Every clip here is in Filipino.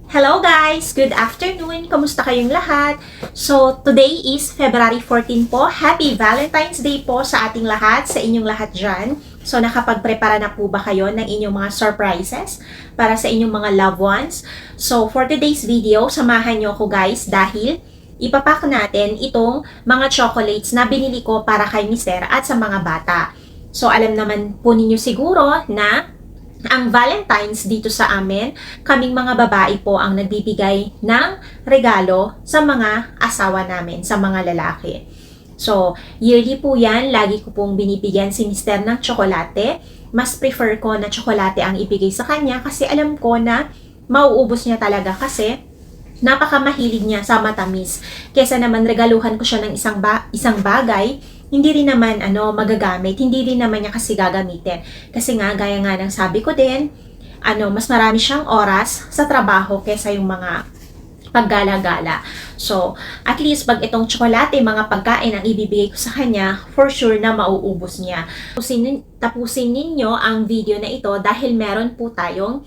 Hello guys! Good afternoon! Kamusta kayong lahat? So, today is February 14 po. Happy Valentine's Day po sa ating lahat, sa inyong lahat dyan. So, nakapagprepara na po ba kayo ng inyong mga surprises para sa inyong mga loved ones? So, for today's video, samahan nyo ako guys dahil ipapak natin itong mga chocolates na binili ko para kay Mister at sa mga bata. So, alam naman po ninyo siguro na ang Valentine's dito sa amin, kaming mga babae po ang nagbibigay ng regalo sa mga asawa namin, sa mga lalaki. So, yearly po yan, lagi ko pong binibigyan si Mister ng tsokolate. Mas prefer ko na tsokolate ang ibigay sa kanya kasi alam ko na mauubos niya talaga kasi napakamahilig niya sa matamis. Kesa naman regaluhan ko siya ng isang bagay, hindi rin naman magagamit, hindi rin naman niya kasi gagamitin. Kasi nga, gaya nga ng sabi ko din, mas marami siyang oras sa trabaho kesa yung mga paggala-gala. So, at least pag itong tsokolate, mga pagkain ang ibibigay ko sa kanya, for sure na mauubos niya. Tapusin ninyo ang video na ito dahil meron po tayong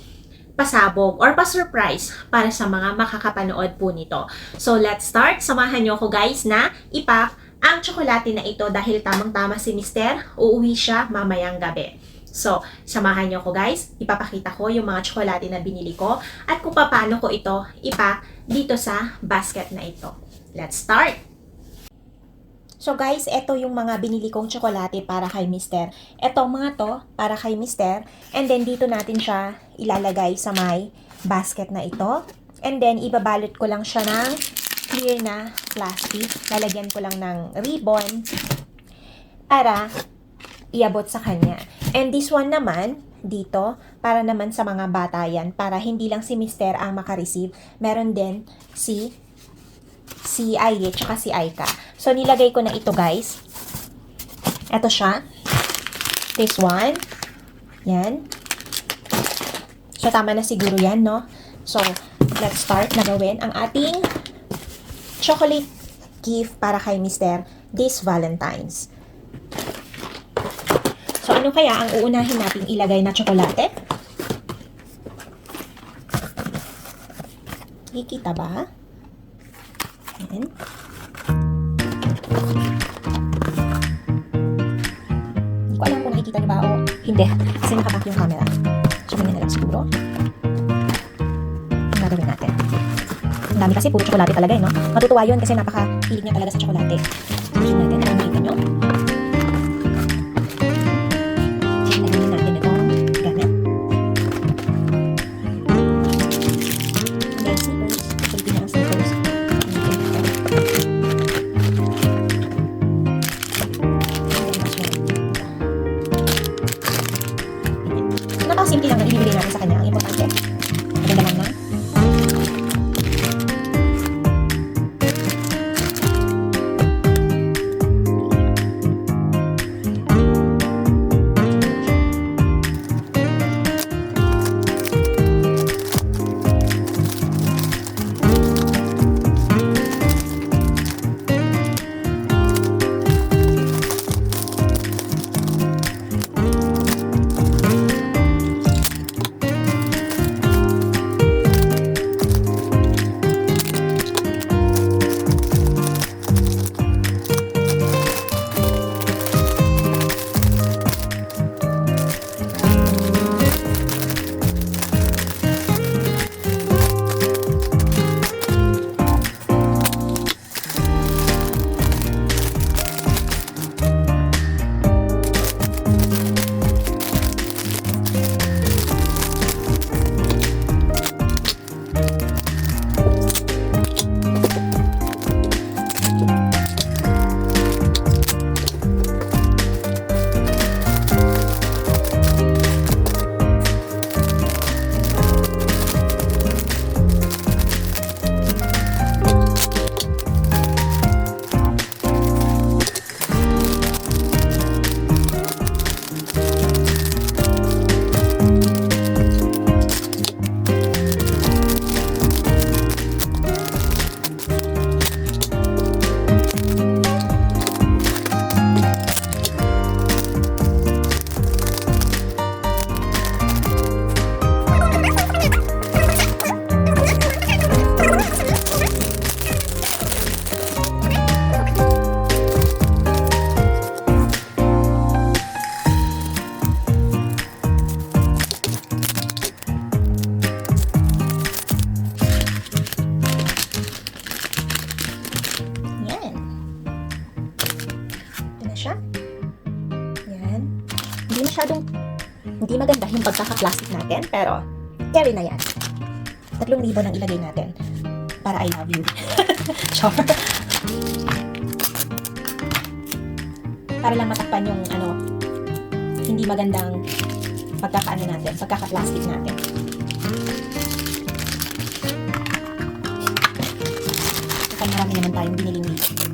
pasabog or pa-surprise para sa mga makakapanood po nito. So, let's start. Samahan nyo ako guys na ipak ang tsokolate na ito dahil tamang-tama si Mister, uuwi siya mamayang gabi. So, samahan nyo ako guys. Ipapakita ko yung mga tsokolate na binili ko at kung paano ko ito ipak dito sa basket na ito. Let's start! So guys, ito yung mga binili kong tsokolate para kay Mister. Etong mga to para kay Mister. And then dito natin siya ilalagay sa may basket na ito. And then ibabalot ko lang siya ng clear na plastic. Lalagyan ko lang ng ribbon para iabot sa kanya. And this one naman, dito, para naman sa mga bata yan. Para hindi lang si Mister ang makareceive. Meron din si Aye, tsaka si Aika. So, nilagay ko na ito, guys. Ito siya. This one. Yan. So, tama na siguro yan, no? So, let's start na gawin ang ating chocolate gift para kay Mister this Valentine's. So, ano kaya ang uunahin natin ilagay na tsokolate? Kikita ba? Ayan. Hindi ko alam kung nakikita niyo ba o hindi. Kasi nakaback yung camera. So, ganyan na lang siguro. Ang gagawin natin. Ang dami kasi, puro tsokolate talaga no? Matutuwa yun kasi napaka-hilig niya talaga sa tsokolate. Tignan natin, kung makita nyo. Tignan natin ito. Ganyan. Then, sneakers. Pwede na ang sneakers. Napaka-simple lang na ibibigay natin sa kanya. Ang importante, maganda lang na. Hindi maganda yung pagkaka-plastic natin, pero carry na yan. 3,000 ang ilagay natin para I love you. Char. Para lang matakpan yung hindi magandang pagkaka-ano natin, pagkaka-plastic natin. Saka marami naman tayong biniling nito.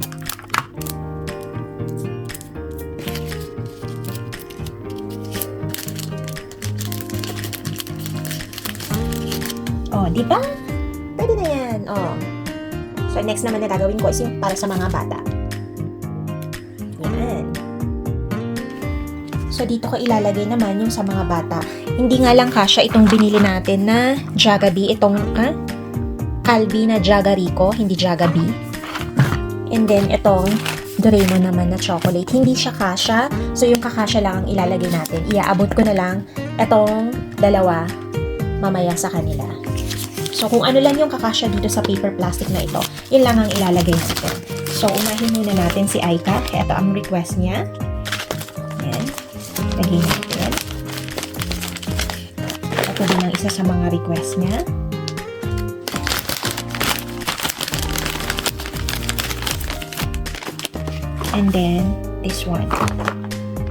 Oh, di ba? Pwede na yan. Oh. So, next naman na gagawin ko is yung para sa mga bata. Yan. So, dito ko ilalagay naman yung sa mga bata. Hindi nga lang kasya itong binili natin na Jollibee. Itong, Calbee na Jagarico, hindi Jollibee. And then, itong Doraemon naman na chocolate. Hindi siya kasya. So, yung kakasya lang ang ilalagay natin. Iaabot ko na lang itong dalawa mamaya sa kanila. So, kung ano lang yung kakasya dito sa paper plastic na ito, yun lang ang ilalagay natin. So, unahin muna natin si Aika. Ito ang request niya. Ayan. Lagay natin. Ito din ang isa sa mga request niya. And then, this one.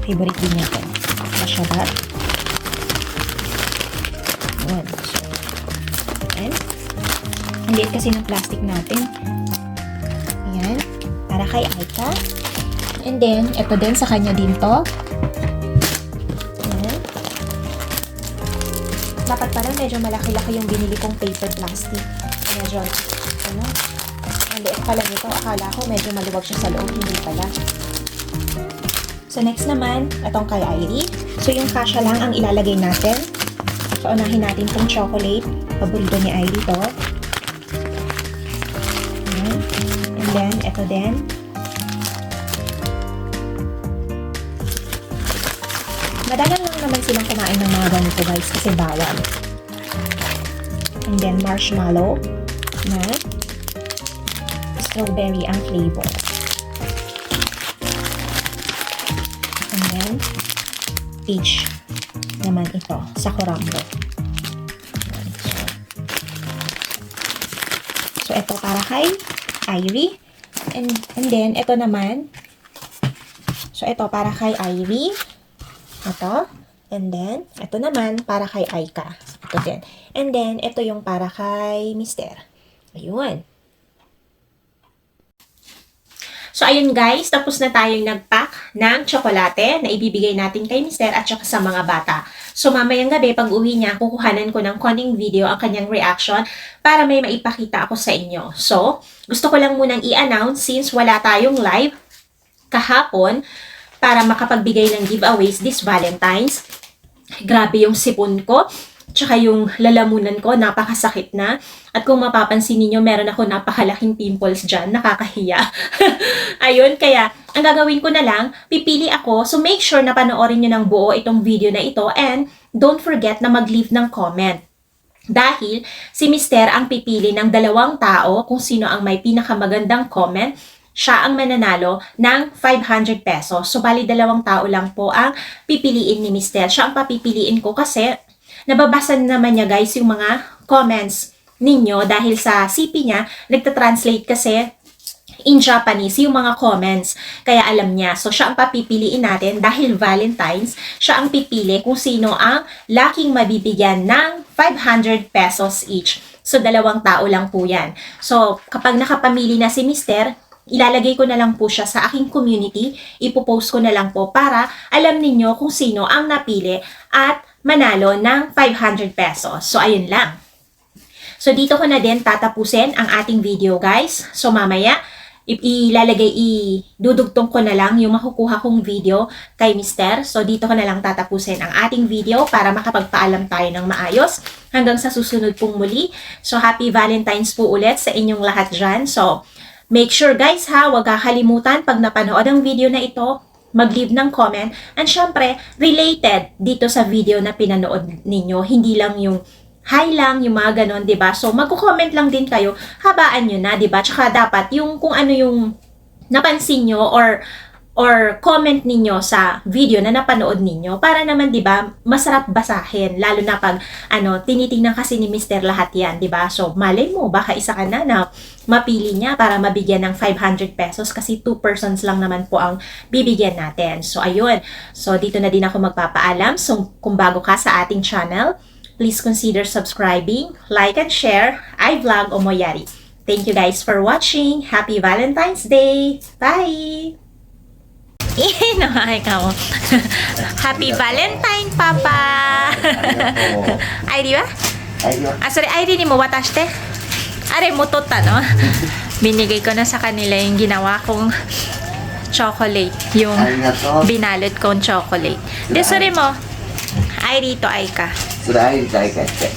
Favorite din niya ito. Masyabat. Ayan. Ayan. Ang liit kasi ng plastic natin. Ayan. Para kay Aika. And then, ito din sa kanya din to. Ayan. Dapat pala medyo malaki-laki yung binili kong paper plastic. Medyo, ang liit pala nito. Akala ko medyo maluwag siya sa loob. Hindi pala. So, next naman, itong kay Irie. So, yung kasya lang ang ilalagay natin. So, unahin natin itong chocolate. Paborito ni Irie to. Ayan. And then, ito din. Madalang lang naman silang kumain ng mga ganito guys kasi bawal. And then, marshmallow na strawberry ang flavor. And then, peach naman ito sa Corambo. So, ito para kay Irie. And then, ito naman. So, ito para kay Irie. Ito. And then, ito naman para kay Aika. Ito din. And then, ito yung para kay Mister. Ayun. So, ayun guys, tapos na tayong nag-pack ng tsokolate na ibibigay natin kay Mister at saka sa mga bata. So, mamayang gabi, pag uwi niya, kukuhanan ko ng konting video ang kanyang reaction para may maipakita ako sa inyo. So, gusto ko lang munang i-announce since wala tayong live kahapon para makapagbigay ng giveaways this Valentine's. Grabe yung sipon ko. Tsaka yung lalamunan ko, napakasakit na. At kung mapapansin niyo meron ako napakalaking pimples dyan. Nakakahiya. Ayun, kaya ang gagawin ko na lang, pipili ako. So make sure na panoorin nyo ng buo itong video na ito. And don't forget na mag-leave ng comment. Dahil si Mister ang pipili ng 2 tao kung sino ang may pinakamagandang comment. Siya ang mananalo ng 500 pesos. So bali 2 tao lang po ang pipiliin ni Mister. Siya ang papipiliin ko kasi nababasa naman niya guys yung mga comments ninyo dahil sa CP niya, nagta-translate kasi in Japanese yung mga comments. Kaya alam niya. So siya ang papipiliin natin dahil Valentine's, siya ang pipili kung sino ang laking mabibigyan ng 500 pesos each. So 2 tao lang po yan. So kapag nakapamili na si Mister, ilalagay ko na lang po siya sa aking community, ipopost ko na lang po para alam ninyo kung sino ang napili at manalo ng 500 pesos. So, ayun lang. So, dito ko na din tatapusin ang ating video, guys. So, mamaya, idudugtong ko na lang yung makukuha kong video kay Mister. So, dito ko na lang tatapusin ang ating video para makapagpaalam tayo ng maayos. Hanggang sa susunod pong muli. So, happy Valentine's po ulit sa inyong lahat dyan. So, make sure, guys, ha, huwag kakalimutan pag napanood ang video na ito, mag-leave ng comment. And syempre, related dito sa video na pinanood ninyo. Hindi lang yung hi lang, yung mga ganon, diba? So, magko-comment lang din kayo. Habaan nyo na, diba? Tsaka dapat yung kung ano yung napansin nyo or or comment ninyo sa video na napanood ninyo para naman 'di ba masarap basahin lalo na pag tinitingnan kasi ni Mr. lahat 'yan 'di ba. So malay mo baka isa ka na mapili niya para mabigyan ng 500 pesos kasi 2 persons lang naman po ang bibigyan natin. So ayun. So dito na din ako magpapaalam. So kung bago ka sa ating channel, please consider subscribing, like and share. I vlog Omoyari. Thank you guys for watching. Happy Valentine's Day. Bye. Ay, ka mo. Happy Valentine, Papa! アイリはあ、それアイリにも渡して。あれも取ったのbinigay ko na sa kanila yung ginawa kong chocolate. Yung binalot kong chocolate. De, それもアイリとアイか。それアイリとアイカやって。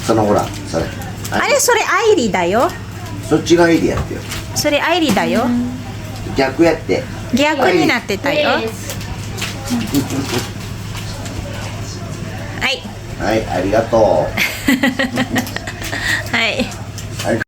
そのほら、それ。あれ、それアイリだよ。そっちがアイリやってよ。それアイリだよ。逆やって。逆になってたよ。はい。はい、ありがとう。はい。はい